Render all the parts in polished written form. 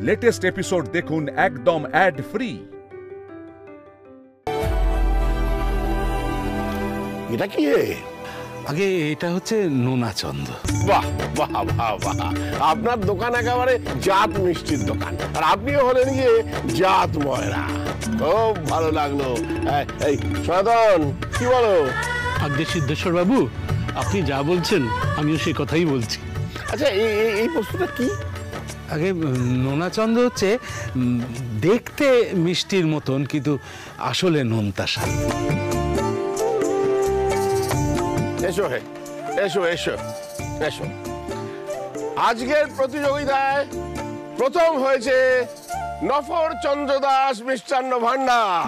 Latest episode দেখুন একদম add free. এটা কি? আগে এটা হচ্ছে নোনাচন্দ। বাহ বাহ বাহ বাহ, আপনার দোকান একেবারে জাত মিষ্টির দোকান, আর আপনিও হলেন গিয়ে জাত ময়রা। খুব ভালো লাগলো। এই সনাতন, কি বলো? আগে সিদ্ধেশ্বর বাবু, আপনি যা বলছেন আমিও সেই কথাই বলছি। আচ্ছা, এই বস্তুটা কি? আগে নোনাচন্দ হচ্ছে দেখতে মিষ্টির মতন, কিন্তু আসলে নোনতা স্বাদ। এসো হে, এসো এসো এসো। আজকের প্রতিযোগিতায় প্রথম হয়েছে নফর চন্দ্র দাস মিষ্টান্ন ভান্ডার।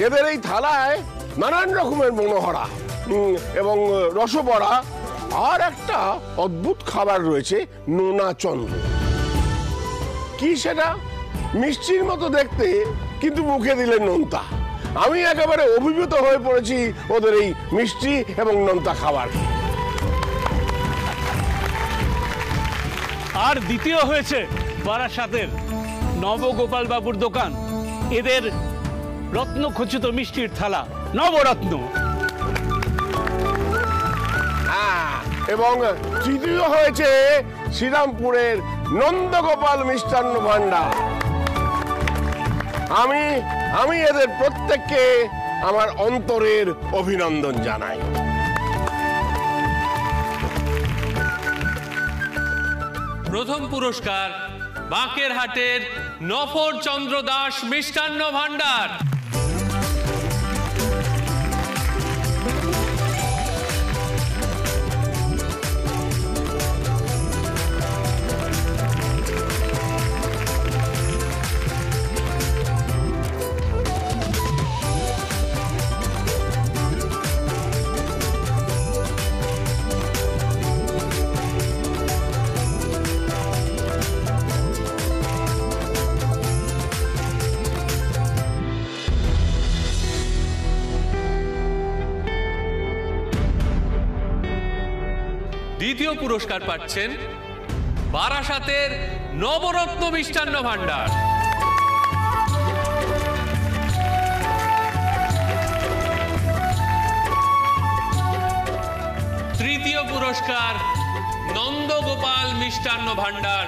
এদের এই থালায় নানান রকমের মনোহরা এবং রসবড়া আর একটা অদ্ভুত খাবার রয়েছে, নোনাচন্দ্র। কি সেটা? মিষ্টির মতো দেখতে, কিন্তু মুখে দিলে নোনতা। আমি একেবারে অভিভূত হয়ে পড়েছি ওদের এই মিষ্টি এবং নোনতা খাবার। আর দ্বিতীয় হয়েছে বারাসাতের নবগোপাল বাবুর দোকান, এদের রত্নখচিত মিষ্টির থালা, নবরত্ন। এবং তৃতীয় হয়েছে শ্রীরামপুরের নন্দগোপাল মিষ্টান্ন ভান্ডার। আমি এদের প্রত্যেককে আমার অন্তরের অভিনন্দন জানাই। প্রথম পুরস্কার বাঁকেরহাটের নফর চন্দ্র দাস মিষ্টান্ন ভান্ডার। দ্বিতীয় পুরস্কার পাচ্ছেন বারাসাতের নবরত্ন মিষ্টান্ন ভান্ডার। তৃতীয় পুরস্কার নন্দগোপাল মিষ্টান্ন ভান্ডার।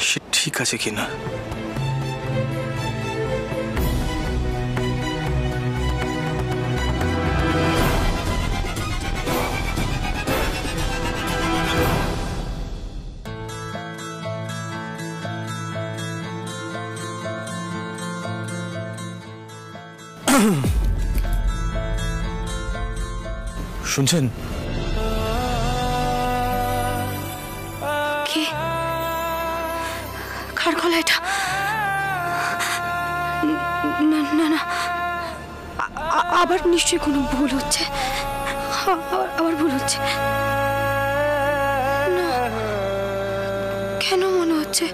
সে ঠিক আছে কিনা? শুনছেন? কার গলা এটা? না না, আবার নিশ্চয়ই কোনো ভুল হচ্ছে। আবার ভুল হচ্ছে। না, কেন মনে হচ্ছে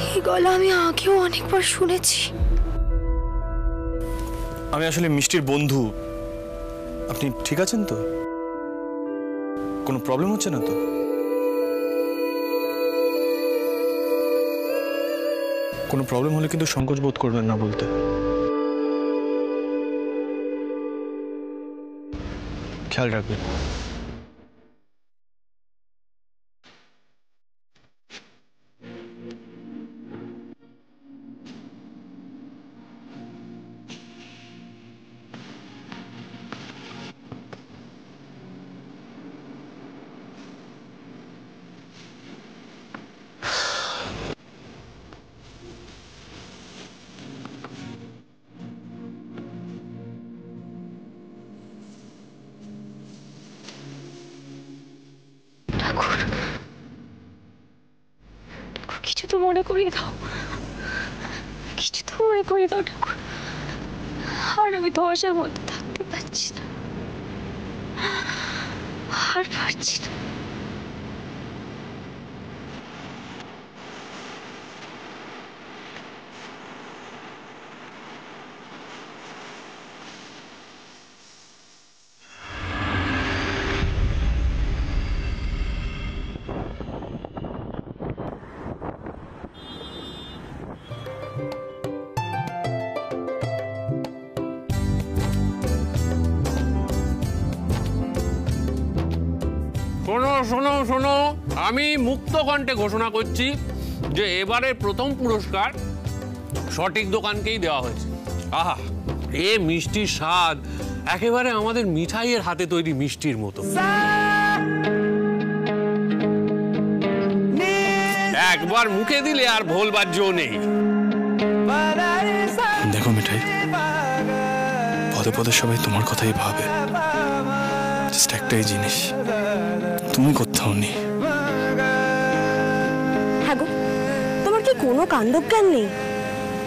এই গলা আমি আগেও অনেকবার শুনেছি। আমি আসলে মিষ্টির বন্ধু। আপনি ঠিক আছেন তো? কোনো প্রবলেম হচ্ছে না তো? কোনো প্রবলেম হলে কিন্তু সংকোচ বোধ করবেন না বলতে। খেয়াল রাখবেন। করিয়ে দাও, কিছু তো মনে করিয়ে দাও ঠাকুর। আর আমি ধসার মধ্যে থাকতে পারছি না, আর পারছি না। শোনো শোনো শোনো, আমি মুক্ত কণ্ঠে ঘোষণা করছি যে এবারের প্রথম পুরস্কার সঠিক দোকানকেই দেওয়া হয়েছে। আহা, এ মিষ্টির স্বাদ একেবারে আমাদের মিঠাইয়ের হাতে তৈরি মিষ্টির মতো। একবার মুখে দিলে আর ভোল বাজ্যও নেই। দেখো মিঠাই, পদে পদে সবাই তোমার কথাই ভাবে, জাস্ট একটাই জিনিস, তুমি কোথাও নেই। হ্যাঁ গো, তোমার কি কোনো কাণ্ডজ্ঞান নেই?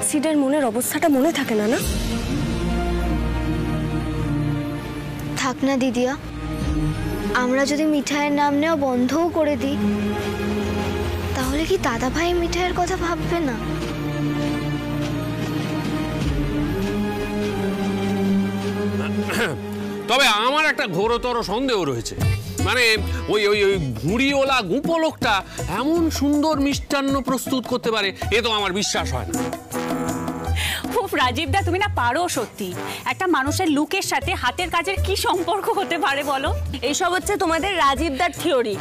সিডের মনের অবস্থাটা মনে থাকে না? না থাক না দিদিয়া, আমরা যদি মিঠাইয়ের নাম নেওয়া বন্ধও করে দিই, তাহলে কি দাদা ভাই মিঠাইয়ের কথা ভাববে না? তবে আমার একটা ঘোরতর সন্দেহ রয়েছে, মানে ওই ওই ওই ভুঁড়িওয়ালা গুঁপো লোকটা এমন সুন্দর মিষ্টান্ন প্রস্তুত করতে পারে, এ তো আমার বিশ্বাস হয় না। উফ রাজীব দা, তুমি না পারো সত্যি। একটা মানুষের লুকের সাথে হাতের কাজের কি সম্পর্ক হতে পারে বলো? এইসব হচ্ছে তোমাদের রাজীব দার থিওরি।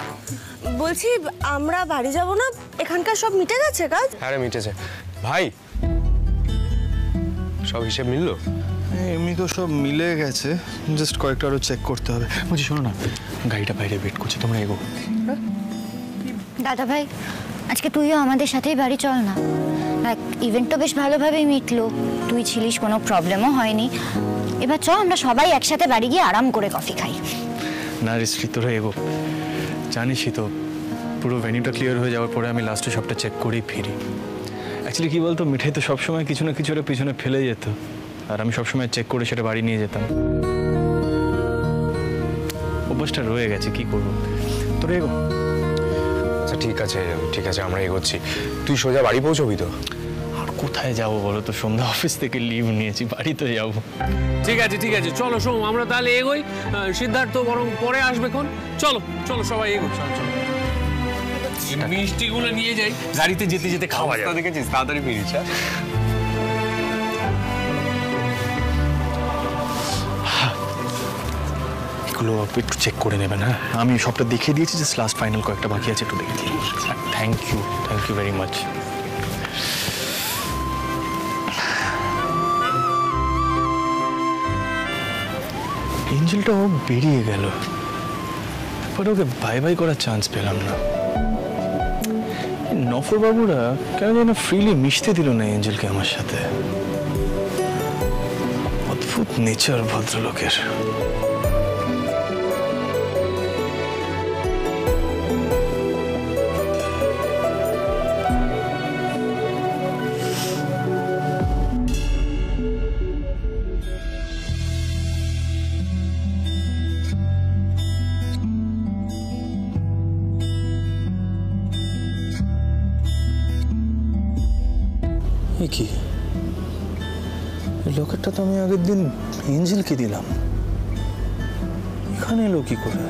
বলছি, আমরা বাড়ি যাব না? এখানকার সব মিটে গেছে কাজ? আরে মিটেছে ভাই, সব হিসেব মিললো? এমনি তো সব মিলে গেছে, জাস্ট কয়েকটা আরো চেক করতে হবে। বলছি শোনো না, গাড়িটা বাইরে ওয়েট করছে, তোমরা এগো। দাদা ভাই, আজকে তুইও আমাদের সাথেই বাড়ি চল না। ইভেন্ট তো বেশ ভালোভাবেই মিটলো, তুই ছিলিস, কোনো প্রবলেমও হয়নি। এবার চ, আমরা সবাই একসাথে বাড়ি গিয়ে আরাম করে কফি খাই। না রিস্ট্রি, তোরা এগো। জানিসই তো, পুরো ভেনিউটা ক্লিয়ার হয়ে যাওয়ার পরে আমি লাস্টে সবটা চেক করেই ফিরি। অ্যাকচুয়ালি কি বলতো, মিঠাই তো সবসময় কিছু না কিছু পিছনে ফেলে যেত, আর আমি সবসময় চেক করে সেটা বাড়ি নিয়ে যেতাম। অভ্যাসটা রয়ে গেছে, কি করবো। তোরা এগো। আচ্ছা ঠিক আছে ঠিক আছে, আমরা এগোচ্ছি। তুই সোজা বাড়ি পৌঁছবি তো? আর কোথায় যাবো বলো তো, সন্ধ্যা অফিস থেকে লিভ নিয়েছি, বাড়ি তো যাবো। ঠিক আছে ঠিক আছে, চলো শোনো, আমরা তাহলে এগোই। সিদ্ধার্থ বরং পরে আসবে কোন। চলো চলো সবাই এগো, চলো চলো। মিষ্টিগুলো নিয়ে যাই, গাড়িতে যেতে যেতে খাওয়া যাবে। দেখেছিস, তাড়াতাড়ি ফিরিস। এগুলো একটু চেক করে নেবেন। হ্যাঁ, আমি সবটা দেখিয়ে দিয়েছি, জাস্ট লাস্ট ফাইনাল কয়েকটা বাকি আছে, একটু দেখে দিই। Thank you very much. এঞ্জেলটাও বেরিয়ে গেল, পরে ওকে বাই বাই করার চান্স পেলাম না। নফর বাবুরা কেন যেন ফ্রিলি মিশতে দিল না এঞ্জেলকে আমার সাথে। অদ্ভুত নেচার ভদ্রলোকের। কি লকেটটা তো আমি আগের দিন এঞ্জেলকে দিলাম, এখানে এলো কি করে?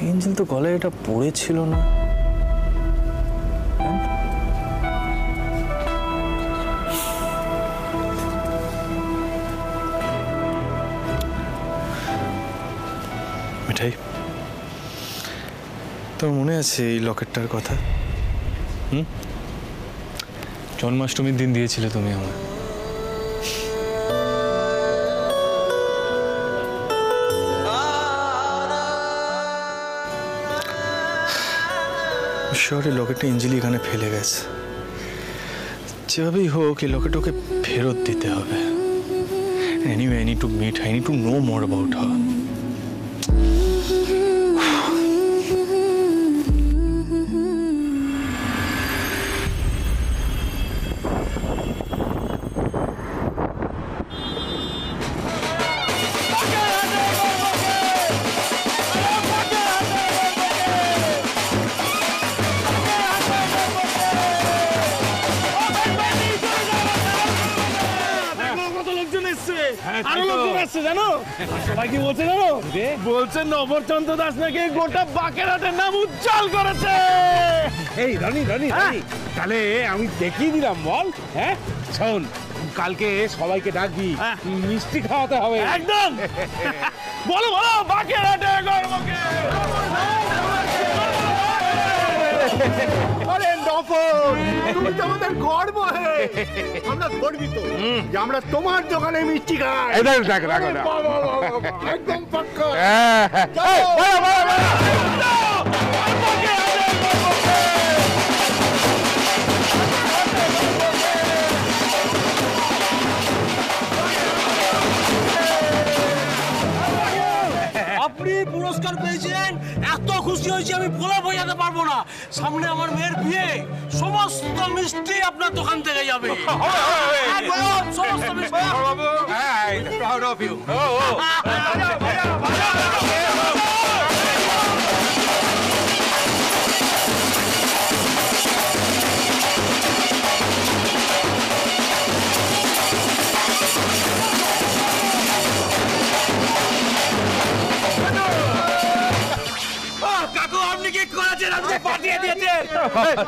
এঞ্জেল তো গলায় এটা পড়েছিল না। মিঠাই, তোর মনে আছে এই লকেটটার কথা? জন্মাষ্টমীর দিন দিয়েছিলে তুমি আমার। শহরে লকেটটা এঞ্জেলি এখানে ফেলে গেছে। যেভাবেই হোক এই লকেট ওকে ফেরত দিতে হবে। Anyway, I need to meet her. I need to know more about her. আরো লোকজন আসছে জানো, সবাই কি বলছে জানো, বলছে নবচন্দ্র দাস নাকি গোটা বাকেরহাটের নাম উজ্জ্বল করেছে। এই রানী রানী রানী, তাহলে আমি দেখিয়ে দিলাম বল। হ্যাঁ শোন, কালকে সবাইকে ডাকবি, মিষ্টি খাওয়াতে হবে একদম। বলো বলো, বাকেরহাটে গর্বকে। আরে নফল, তুমি তো আমাদের গর্ব। আমরা গর্বিত যে আমরা তোমার দোকানে মিষ্টি খাই। একদম পাক্কা। আপনি পুরস্কার পেয়েছেন, এত খুশি হয়েছি আমি বলে বোঝাতে পারবো না। সামনে আমার মেয়ের বিয়ে, সমস্ত মিষ্টি আপনার দোকান থেকে যাবে। সমস্ত মিষ্টি।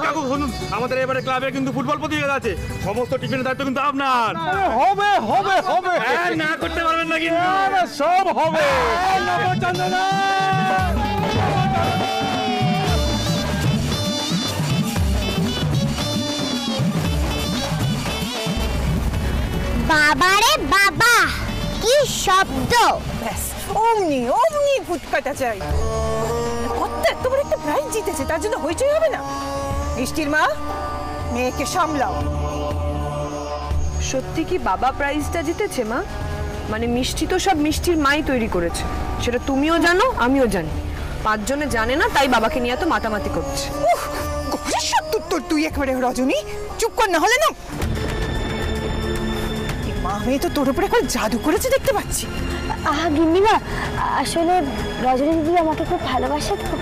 কাকু শুনুন, আমাদের এবারে ক্লাবে কিন্তু ফুটবল প্রতিযোগিতা আছে, সমস্ত টিফিনের দায়িত্ব কিন্তু আপনার। হবে হবে হবে, না করতে পারবেন না কিন্তু, সব হবে। বাবারে বাবা, কি শব্দ! অমনি অমনি ফুটকাটা চাই। কত তোমার একটা প্রাইজ জিতেছে, তার জন্য হইচই হবে না? মিষ্টির মা, মেয়েকে সামলাও। সত্যি কি বাবা প্রাইজটা জিতেছে মা? মানে মিষ্টি তো সব মিষ্টির মাই তৈরি করেছে, সেটা তুমিও জানো আমিও জানি। 5 জনে জানে না, তাই বাবাকে নিয়ে এত মাতামাতি করছে। তুই একবারে রজনী চুপ কর, না হলে না। মা মেয়ে তো তোর উপরে এখন জাদু করেছে দেখতে পাচ্ছি। আহা গিন্নিমা, আসলে রজনী দিদি আমাকে খুব ভালোবাসে তো।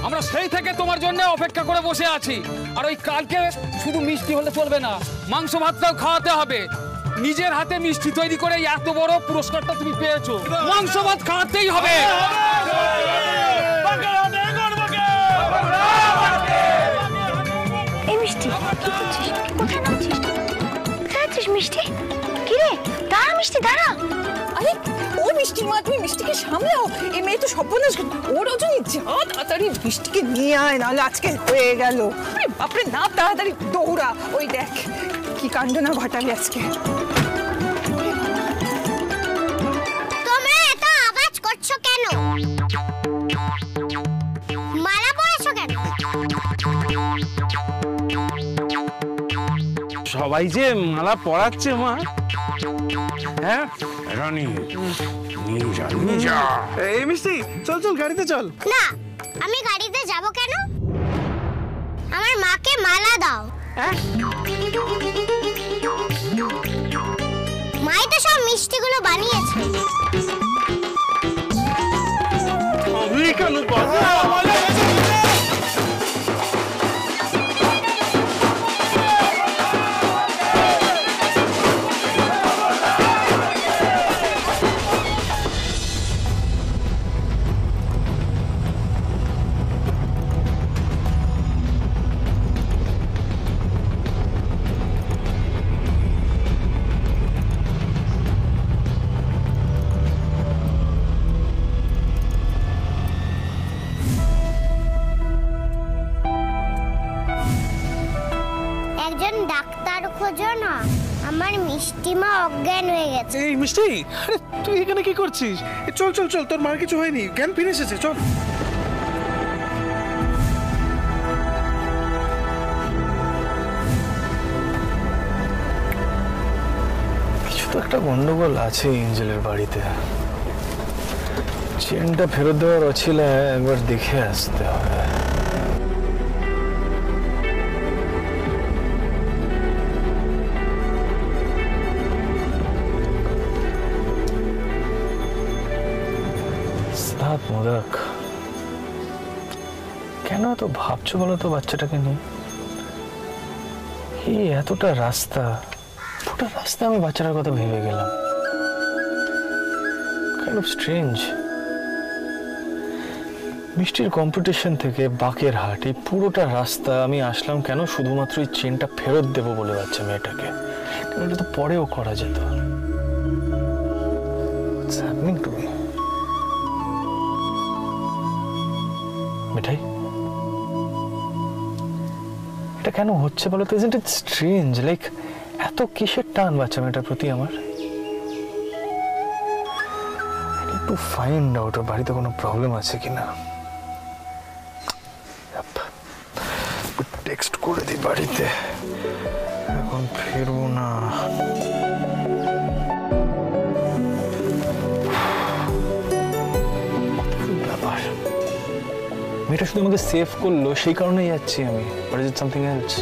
আমরা সেই থেকে তোমার জন্য অপেক্ষা করে বসে আছি। আর ওই কালকে শুধু মিষ্টি হলে চলবে না, মাংস ভাতটাও খাওয়াতে হবে। নিজের হাতে মিষ্টি তৈরি করে এত বড় পুরস্কারটা তুমি পেয়েছো, মাংস ভাত খাওয়াতেই হবে। এই মিষ্টি, কি করছিস? কোথায় নামছিস? কোথায় যাচ্ছিস মিষ্টি? কি রে, দাঁড়া মিষ্টি দাঁড়া। আরে ও মিষ্টির মা, তুমি মিষ্টিকে সামলাও। এই মেয়ে তো সর্বনাশ। ও রজনী, যা তাড়াতাড়ি মিষ্টিকে নিয়ে আয়, নাহলে আজকে হয়ে গেল। আরে বাপরে, না তাড়াতাড়ি দৌড়া। ওই দেখ কি কাণ্ড না ঘটালি আজকে। তোমরা এত আওয়াজ করছো কেন? মালা পরাছো কেন? সবাই যে মালা পরাচ্ছে মা। হ্যাঁ রানী, এই মিষ্টি, চল চল গাড়িতে চল। না, আমি গাড়িতে যাব কেন? আমার মাকে মালা দাও। মাই তো সব মিষ্টিগুলো বানিয়েছে। আমি কেন পাবো? একজন ডাক্তার খোঁজো না, আমার মিষ্টি মা অজ্ঞান হয়ে গেছে। এই মিষ্টি, আরে তুই এখানে কি করছিস? চল চল চল, তোর মার কিছু হয়নি, জ্ঞান ফিরে এসেছে, চল। কিছু তো একটা গন্ডগোল আছে এঞ্জেলের বাড়িতে। চেনটা ফেরত দেওয়ার অছিলা একবার দেখে আসতে হবে। মোদক, কেন এত ভাবছো বলো তো বাচ্চাটাকে নিয়ে? এই এতটা রাস্তা, পুরো রাস্তা আমি বাচ্চাটার কথা ভেবে গেলাম। Kind of strange. মিষ্টির কম্পিটিশন থেকে বাকের হাট, এই পুরোটা রাস্তা আমি আসলাম কেন? শুধুমাত্র এই চেনটা ফেরত দেবো বলে বাচ্চা মেয়েটাকে। এটা তো পরেও করা যেত। What's happening to me? মিঠাই, এটা কেন হচ্ছে বলো তো? Isn't it strange? লাইক এত কিসের টান বাচ্চা মেয়েটার প্রতি আমার? I need to find out ওর বাড়িতে কোনো প্রবলেম আছে কিনা। টেক্সট করে দিই বাড়িতে, এখন ফিরবো না। ব্যাপার, মেয়েটা শুধু আমাকে সেভ করলো সেই কারণেই যাচ্ছি আমি। Or is it something else?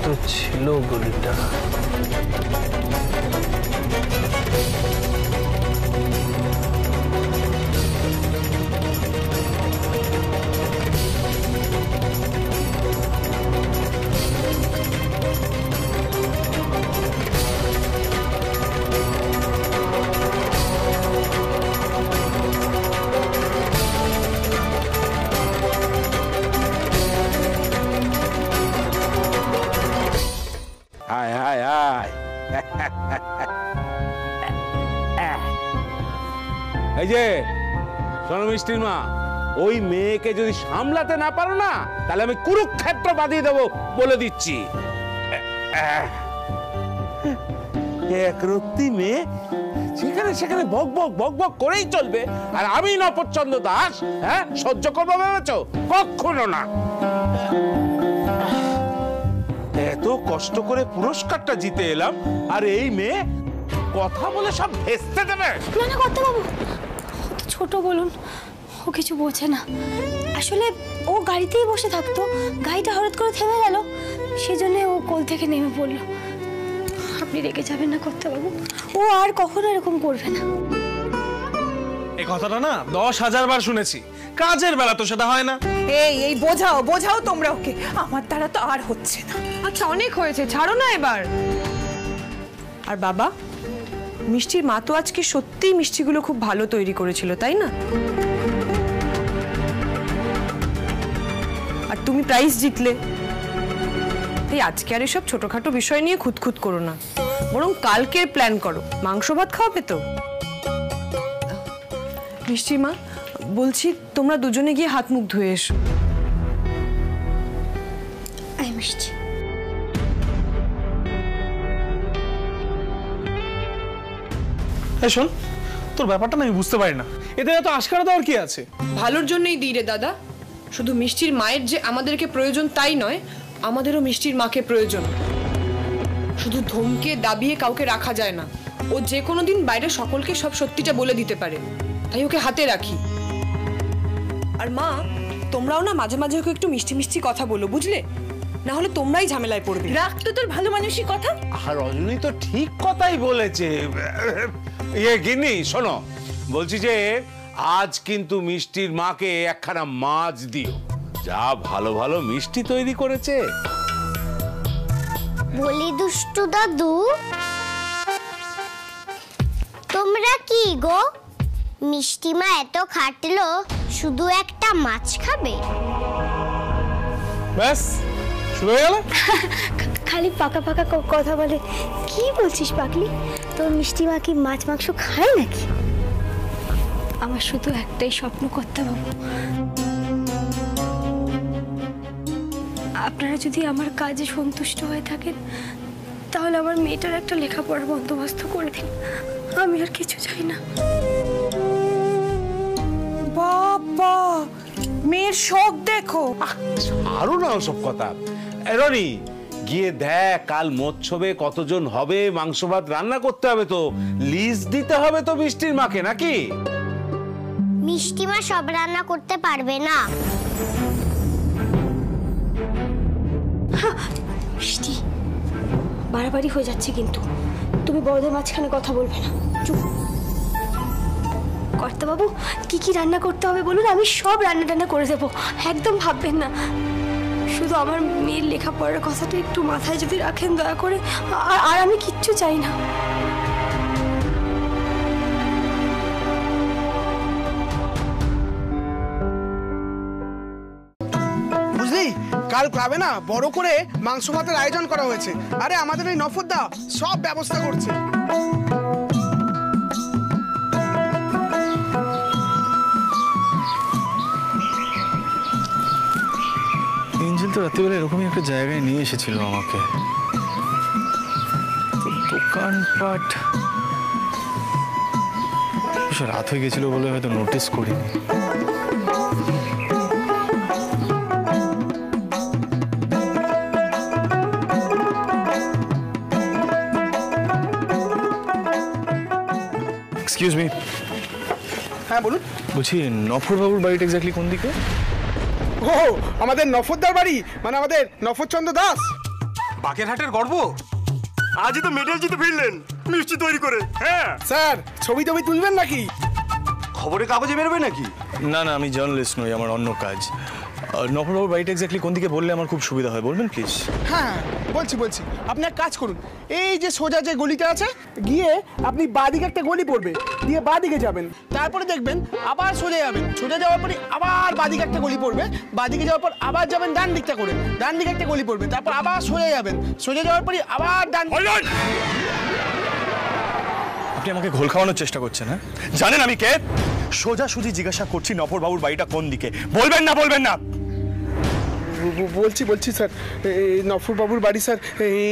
তো ছিল গলিটা। এই যে শোনো মিষ্টির মা, ওই মেয়েকে যদি সামলাতে না পারো না, তাহলে আমি কুরুক্ষেত্র বাঁধিয়ে দেবো বলে দিচ্ছি। একরত্তি মেয়ে, যেখানে সেখানে বক বক বক বক করেই চলবে, আর আমি নপছন্দ দাস হ্যাঁ সহ্য করবো ভেবেছো? কখনো না। এত কষ্ট করে পুরস্কারটা জিতে এলাম, আর এই মেয়ে কথা বলে সব ভেস্তে দেবে। না না করতে বাবু, ছোট বলুন, ও কিছু বোঝে না। আসলে ও গাড়িতেই বসে থাকতো, গাড়িটা হঠাৎ করে থেমে গেল, সেজন্য ও কোল থেকে নেমে পড়লো। আপনি রেগে যাবেন না করতে বাবু, ও আর কখনো এরকম করবে না। এই কথাটা না 10,000 বার শুনেছি, কাজের বেলা তো সেটা হয় না। এই বোঝাও বোঝাও তোমরা ওকে, আমার দ্বারা তো আর হচ্ছে না। আচ্ছা অনেক হয়েছে, ছাড়ো না এবার। আর বাবা, মিষ্টির মা তো আজকে সত্যিই মিষ্টিগুলো খুব ভালো তৈরি করেছিল, তাই না? আর তুমি প্রাইজ জিতলে, তাই আজকে আর এসব ছোটখাটো বিষয় নিয়ে খুঁতখুত করো না, বরং কালকের প্ল্যান করো। মাংস ভাত খাওয়াবে তো? মিষ্টির মা বলছি, তোমরা দুজনে গিয়ে হাত মুখ ধুয়ে এসো। আয় মিষ্টি। এই শোন, তোর ব্যাপারটা না আমি বুঝতে পারি না, এতে এত আশকারা দেওয়ার কি আছে? ভালোর জন্যই দিই রে দাদা। শুধু মিষ্টির মায়ের যে আমাদেরকে প্রয়োজন তাই নয়, আমাদেরও মিষ্টির মাকে প্রয়োজন। শুধু ধমকে দাবিয়ে কাউকে রাখা যায় না। ও যে কোনো দিন বাইরে সকলকে সব সত্যিটা বলে দিতে পারে, তাই ওকে হাতে রাখি। আর মা, তোমরাও না মাঝে মাঝে ওকে একটু মিষ্টি মিষ্টি কথা বলো, বুঝলে? না হলে তোমরাই ঝামেলায় পড়বে। রাখ তো তোর ভালো মানুষই কথা। আর রজনী তো ঠিক কথাই বলেছে। ইয়ে গিন্নি শোনো, বলছি যে আজ কিন্তু মিষ্টির মাকে একখানা মাছ দিও, যা ভালো ভালো মিষ্টি তৈরি করেছে। বলি দুষ্টু দাদু, তোমরা কি গো, মিষ্টি মা এত খাটলো, শুধু একটা মাছ খাবে? ব্যাস শুরু হয়ে গেল। খালি পাকা পাকা কথা বলে। কি বলছিস পাগলি? তোর মিষ্টি মা কি মাছ মাংস খায় নাকি? আমার শুধু একটাই স্বপ্ন করতে বাবু, আপনারা যদি আমার কাজে সন্তুষ্ট হয়ে থাকেন, তাহলে আমার মেয়েটার একটা লেখাপড়ার বন্দোবস্ত করে দিন। আমি আর কিছু চাই না। বাবা, মেয়ের শখ দেখো। আরো না ওসব কথা। রনি, গিয়ে দেখ কাল মৎসবে কতজন হবে, মাংস ভাত রান্না করতে হবে তো, লিস্ট দিতে হবে তো মিষ্টির মাকে, নাকি? মিষ্টি মা সব রান্না করতে পারবে না। মিষ্টি বাড়াবাড়ি হয়ে যাচ্ছে, কিন্তু তুমি বড়দের মাঝখানে কথা বলবে না, চুপ। কর্তাবাবু কি কি রান্না করতে হবে বলুন, আমি সব রান্না টান্না করে দেবো, একদম ভাববেন না। শুধু আমার মেয়ের লেখাপড়ার কথাটা একটু মাথায় যদি রাখেন দয়া করে, আর আমি কিচ্ছু চাই না। বুঝলি, কাল ক্লাবে না বড় করে মাংস ভাতের আয়োজন করা হয়েছে। আরে আমাদের এই নফরদা সব ব্যবস্থা করছে। এঞ্জেল তো রাত্রিবেলা এরকমই একটা জায়গায় নিয়ে এসেছিল আমাকে। দোকানপাট রাত হয়ে গেছিল বলে হয়তো নোটিস করিনি। Excuse me. হ্যাঁ বলুন। বলছি নফরবাবুর বাড়িটা এক্স্যাক্টলি কোন দিকে? ও আমাদের নফরদার বাড়ি, মানে আমাদের নফরচন্দ্র দাস। বাকেরহাটের গর্ব আজই তো মেডেল জিতে ফিরলেন মিষ্টি তৈরি করে। হ্যাঁ স্যার, ছবি টবি তুলবেন নাকি? খবরের কাগজে বেরোবে নাকি? না না, আমি জার্নালিস্ট নই, আমার অন্য কাজ। নফরবাবুর বাড়িটা এক্স্যাক্টলি কোন দিকে বললে আমার খুব সুবিধা হয়, বলবেন প্লিজ? হ্যাঁ বলছি। আপনি এক কাজ করুন, এই যে সোজা যে গলিটা আছে, গিয়ে আপনি বাঁদিকে একটা গলি পড়বে, দিয়ে বাঁদিকে যাবেন, তারপরে দেখবেন আবার সোজা যাবেন, সোজা যাওয়ার পরে আবার বাঁদিকে একটা গলি পড়বে, বাঁদিকে যাওয়ার পর আবার যাবেন ডান দিকটা করে, ডান দিকে একটা গলি পড়বে, তারপর আবার সোজা যাবেন, সোজা যাওয়ার পরে আবার ডান। আপনি আমাকে ঘোল খাওয়ানোর চেষ্টা করছেন? হ্যাঁ, জানেন আমি কে? সোজাসুজি জিজ্ঞাসা করছি নফরবাবুর বাড়িটা কোন দিকে, বলবেন না? বলবেন না? বলছি স্যার, এই নফরবাবুর বাড়ি স্যার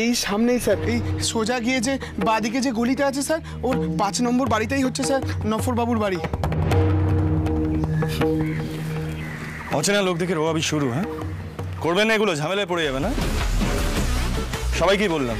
এই সামনেই স্যার, এই সোজা গিয়ে যে বাঁদিকে যে গলিটা আছে স্যার, ওর 5 নম্বর বাড়িটাই হচ্ছে স্যার নফরবাবুর বাড়ি। অচেনা লোক দেখে রোয়াবি শুরু। হ্যাঁ, করবেন না এগুলো, ঝামেলায় পড়ে যাবে না। সবাইকেই বললাম